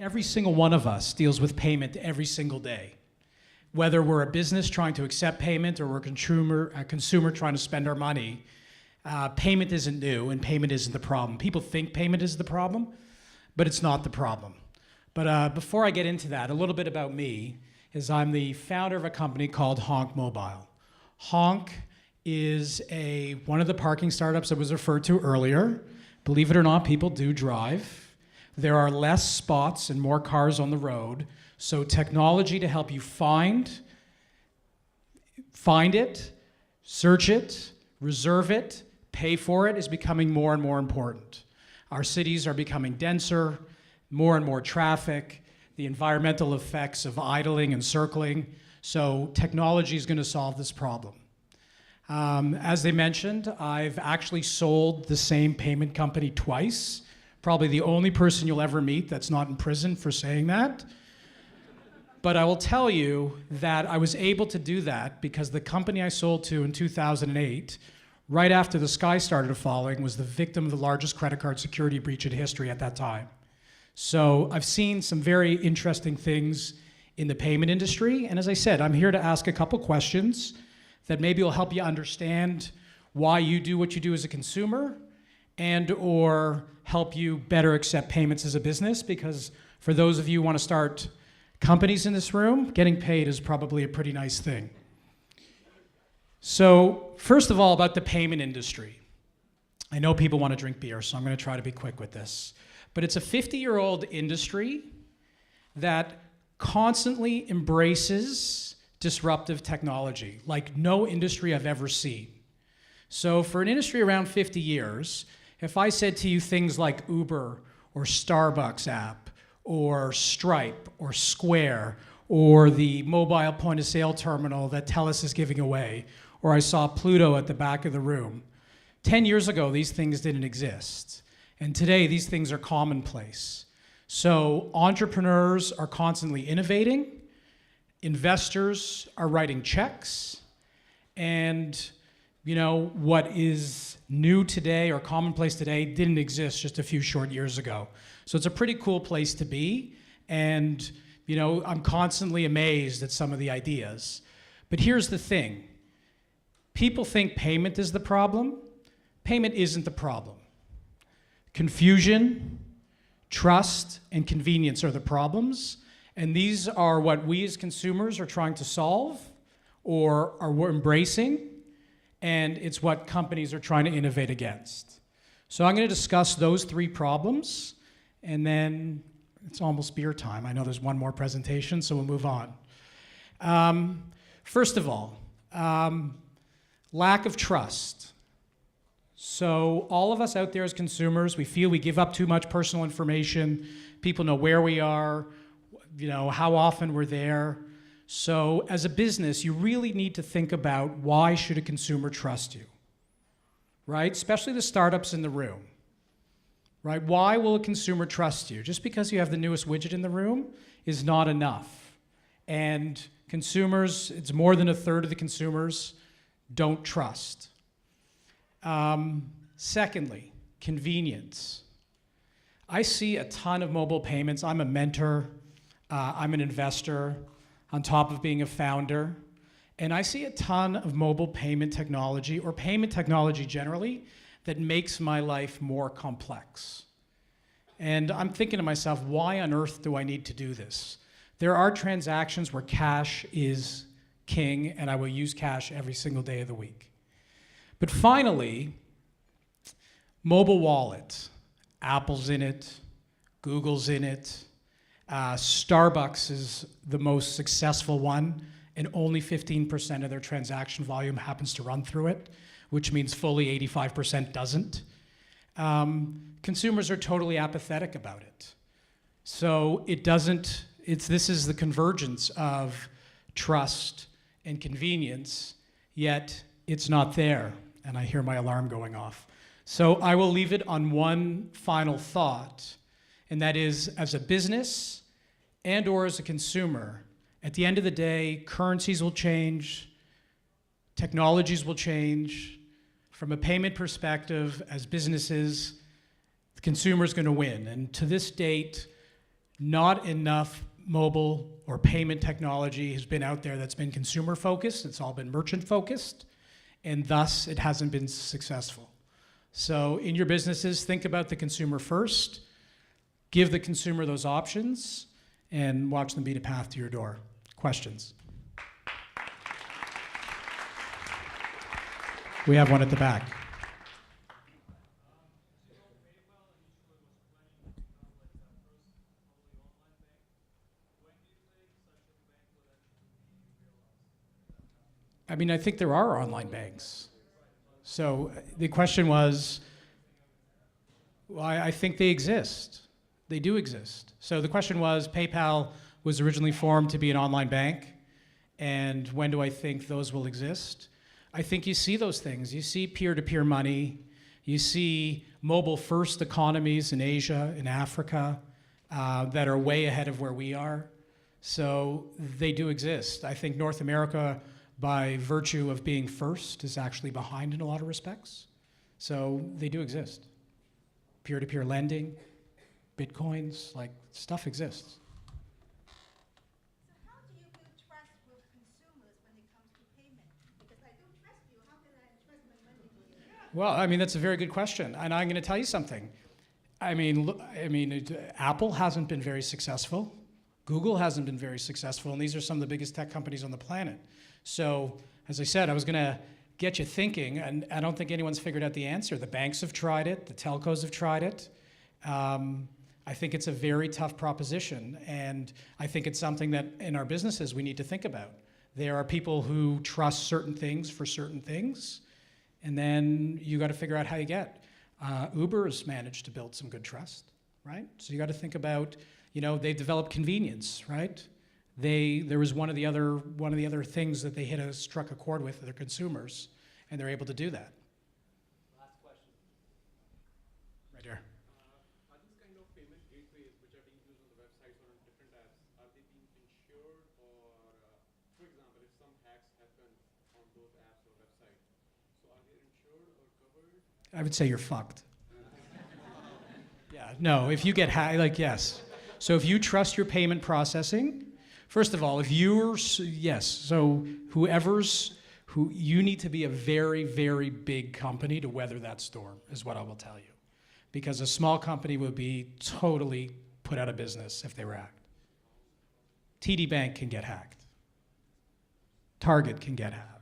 Every single one of us deals with payment every single day. Whether we're a business trying to accept payment or we're a consumer trying to spend our money, payment isn't new and payment isn't the problem. People think payment is the problem, but it's not the problem. But before I get into that, a little bit about me is I'm the founder of a company called HonkMobile. Honk is one of the parking startups that was referred to earlier. Believe it or not, people do drive. There are less spots and more cars on the road, so technology to help you find it, search it, reserve it, pay for it is becoming more and more important. Our cities are becoming denser, more and more traffic, the environmental effects of idling and circling, so technology is going to solve this problem. As they mentioned, I've actually sold the same payment company twice. Probably the only person you'll ever meet that's not in prison for saying that. But I will tell you that I was able to do that because the company I sold to in 2008, right after the sky started falling, was the victim of the largest credit card security breach in history at that time. So I've seen some very interesting things in the payment industry. And as I said, I'm here to ask a couple questions that maybe will help you understand why you do what you do as a consumer and or help you better accept payments as a business, because for those of you who want to start companies in this room, getting paid is probably a pretty nice thing. So first of all, about the payment industry. I know people want to drink beer, so I'm going to try to be quick with this. But it's a 50-year-old industry that constantly embraces disruptive technology like no industry I've ever seen. So for an industry around 50 years, if I said to you things like Uber or Starbucks app or Stripe or Square or the mobile point of sale terminal that TELUS is giving away, or I saw Pluto at the back of the room, 10 years ago these things didn't exist. And today these things are commonplace. So entrepreneurs are constantly innovating, investors are writing checks, and what is new today or commonplace today didn't exist just a few short years ago. So it's a pretty cool place to be, and I'm constantly amazed at some of the ideas. But here's the thing. People think payment is the problem. Payment isn't the problem. Confusion, trust, and convenience are the problems, and these are what we as consumers are trying to solve or are embracing, and it's what companies are trying to innovate against. So I'm going to discuss those three problems, and then it's almost beer time. I know there's one more presentation, so we'll move on. First of all, lack of trust. So all of us out there as consumers, we feel we give up too much personal information. People know where we are, how often we're there. So as a business, you really need to think about why should a consumer trust you, right? Especially the startups in the room, right? Why will a consumer trust you? Just because you have the newest widget in the room is not enough. And consumers, it's more than a third of the consumers don't trust. Secondly, convenience. I see a ton of mobile payments. I'm a mentor, I'm an investor, on top of being a founder. And I see a ton of mobile payment technology, or payment technology generally, that makes my life more complex. And I'm thinking to myself, why on earth do I need to do this? There are transactions where cash is king, and I will use cash every single day of the week. But finally, mobile wallet. Apple's in it, Google's in it, Starbucks is the most successful one, and only 15% of their transaction volume happens to run through it, which means fully 85% doesn't. Consumers are totally apathetic about it. So this is the convergence of trust and convenience, yet it's not there. And I hear my alarm going off. So I will leave it on one final thought, and that is, as a business and or as a consumer, at the end of the day, currencies will change, technologies will change. From a payment perspective, as businesses, the consumer is going to win. And to this date, not enough mobile or payment technology has been out there that's been consumer focused. It's all been merchant focused, and thus it hasn't been successful. So in your businesses, think about the consumer first, give the consumer those options, and watch them beat a path to your door. Questions? We have one at the back. I mean, I think there are online banks. So the question was, well, I think they exist. They do exist. So the question was, PayPal was originally formed to be an online bank, and when do I think those will exist? I think you see those things. You see peer-to-peer money. You see mobile-first economies in Asia, in Africa, that are way ahead of where we are. So they do exist. I think North America, by virtue of being first, is actually behind in a lot of respects. So they do exist. Peer-to-peer lending, Bitcoins, like stuff exists. So how do you build trust with consumers when it comes to payment? Because I don't trust you, how can I entrust my money to you? Well, I mean, that's a very good question. And I'm going to tell you something. I mean, Apple hasn't been very successful. Google hasn't been very successful. And these are some of the biggest tech companies on the planet. So, as I said, I was going to get you thinking, and I don't think anyone's figured out the answer. The banks have tried it. The telcos have tried it. I think it's a very tough proposition, and I think it's something that in our businesses we need to think about. There are people who trust certain things for certain things, and then you got to figure out how you get. Uber has managed to build some good trust, right? So you got to think about, they've developed convenience, right? There was one of the other things that they struck a chord with their consumers, and they're able to do that. Last question. Right here. Are these kind of payment gateways which are being used on the websites or on different apps, are they being insured, or, for example, if some hacks happen on those apps or websites, so are they insured or covered? I would say you're fucked. Yeah, no, if you get hacked, yes. So if you trust your payment processing, first of all, you need to be a very, very big company to weather that storm, is what I will tell you. Because a small company would be totally put out of business if they were hacked. TD Bank can get hacked. Target can get hacked.